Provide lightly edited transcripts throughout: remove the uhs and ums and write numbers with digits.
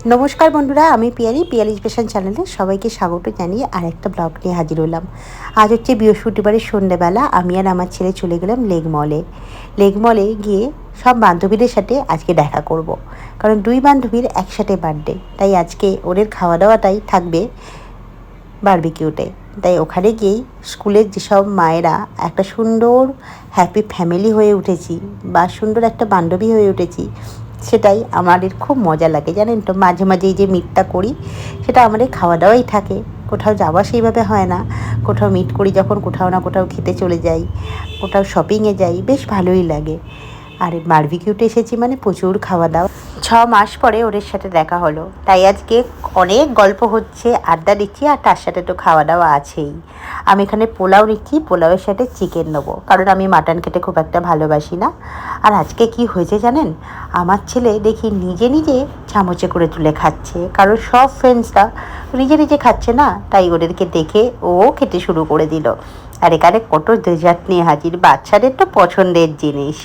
নমস্কার বন্ধুরা, আমি পিয়ালি স্পেশাল চ্যানেলে সবাইকে স্বাগত জানিয়ে আরেকটা ব্লগ নিয়ে হাজির হলাম। আজ হচ্ছে বৃহস্পতিবারের সন্ধ্যেবেলা। আমি আর আমার ছেলে চলে গেলাম লেক মলে গিয়ে সব বান্ধবীদের সাথে আজকে দেখা করব। কারণ দুই বান্ধবীর একসাথে বার্থডে, তাই আজকে ওদের খাওয়া দাওয়াটাই থাকবে বারবিকিউতে। তাই ওখানে গিয়েই স্কুলের যেসব মায়েরা একটা সুন্দর হ্যাপি ফ্যামিলি হয়ে উঠেছি বা সুন্দর একটা বান্ধবী হয়ে উঠেছি, সেটাই আমাদের খুব মজা লাগে। জানেন তো, মাঝে মাঝেই যে মিটটা করি সেটা আমাদের খাওয়া দাওয়াই থাকে, কোথাও যাওয়া সেইভাবে হয় না। কোথাও মিট করি যখন, কোথাও না কোথাও খেতে চলে যাই, কোথাও শপিংয়ে যাই, বেশ ভালোই লাগে। আর বারবিকিউতে এসেছি মানে প্রচুর খাওয়া দাওয়া। 6 মাস পরে ওদের সাথে দেখা হলো, তাই আজকে অনেক গল্প হচ্ছে, আড্ডা দিচ্ছি, আর তার সাথে তো খাওয়া দাওয়া আছেই। আমি এখানে পোলাও নিচ্ছি, পোলাওয়ের সাথে চিকেন নেবো, কারণ আমি মাটন খেতে খুব একটা ভালোবাসি না। আর আজকে কি হয়েছে জানেন, আমার ছেলে দেখি নিজে নিজে চামচে করে তুলে খাচ্ছে, কারণ সব ফ্রেন্ডসরা নিজে নিজে খাচ্ছে না, তাই ওদেরকে দেখে ও খেতে শুরু করে দিল। আর এখানে কত ডেজার্ট নিয়ে হাজির, বাচ্চাদের তো পছন্দের জিনিস।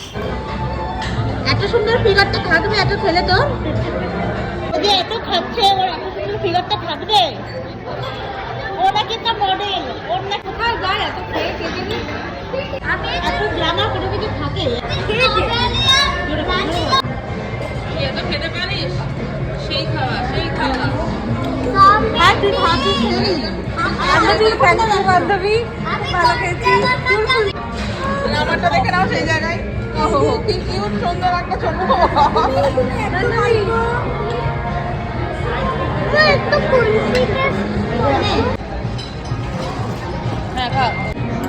এত সুন্দর ফিগারটা থাকবে এত ছেলে তো, ও যে এত খাচ্ছে, ওর এত সুন্দর ফিগারটা থাকবে। ওরা কিন্তু মডেল, ওর না কোথায় যায় এত খেয়ে খেয়ে, আমি এত গ্ল্যামার করে কিছু থাকে এত খেতে পারিস, সেই খাওয়া হ্যাঁ তুই খাবি খেলি। আমরা তুই প্যাকেটের বান্ধবী ভালো খেয়েছি, আমারটা দেখে নাও সেই জায়গায়। ওহো কি কিউট সুন্দর একটা ছোট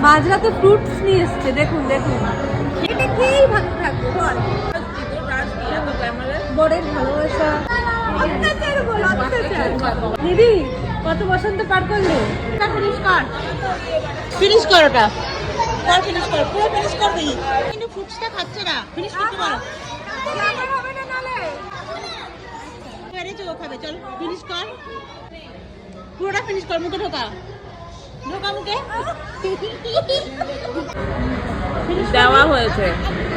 মাঝরাতে ফ্রুটস নিয়ে এসছে, দেখুন দেখুন, এটা খেয়েই ভালো থাকবে। বল বরের ভালোবাসা, অত্যাচার বল অত্যাচার। দিদি কত বসন্ত পার করলে, ফিনিশ কর ওটা, কর ফিনিশ কর, পুরো ফিনিশ কর দিই। কিন্তু ফুটসটা খাচ্ছে না, ফিনিশ করতে পারো। হবে না নালে পেরেছো ও খাবে, চল ফিনিশ কর, পুরোটা ফিনিশ কর। মুখে ঢোকা ঢোকা মুখে দেওয়া হয়েছে,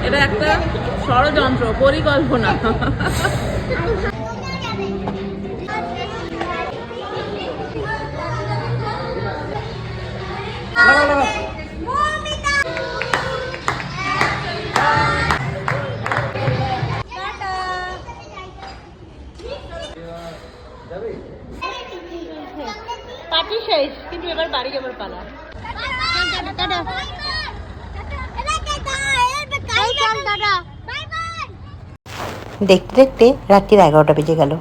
এটা একটা ষড়যন্ত্র পরিকল্পনা। পার্টি শেষ, কিন্তু এবার বাড়ি যাবার পালা। দেখতে দেখতে রাত্রির 11টা বেজে গেল।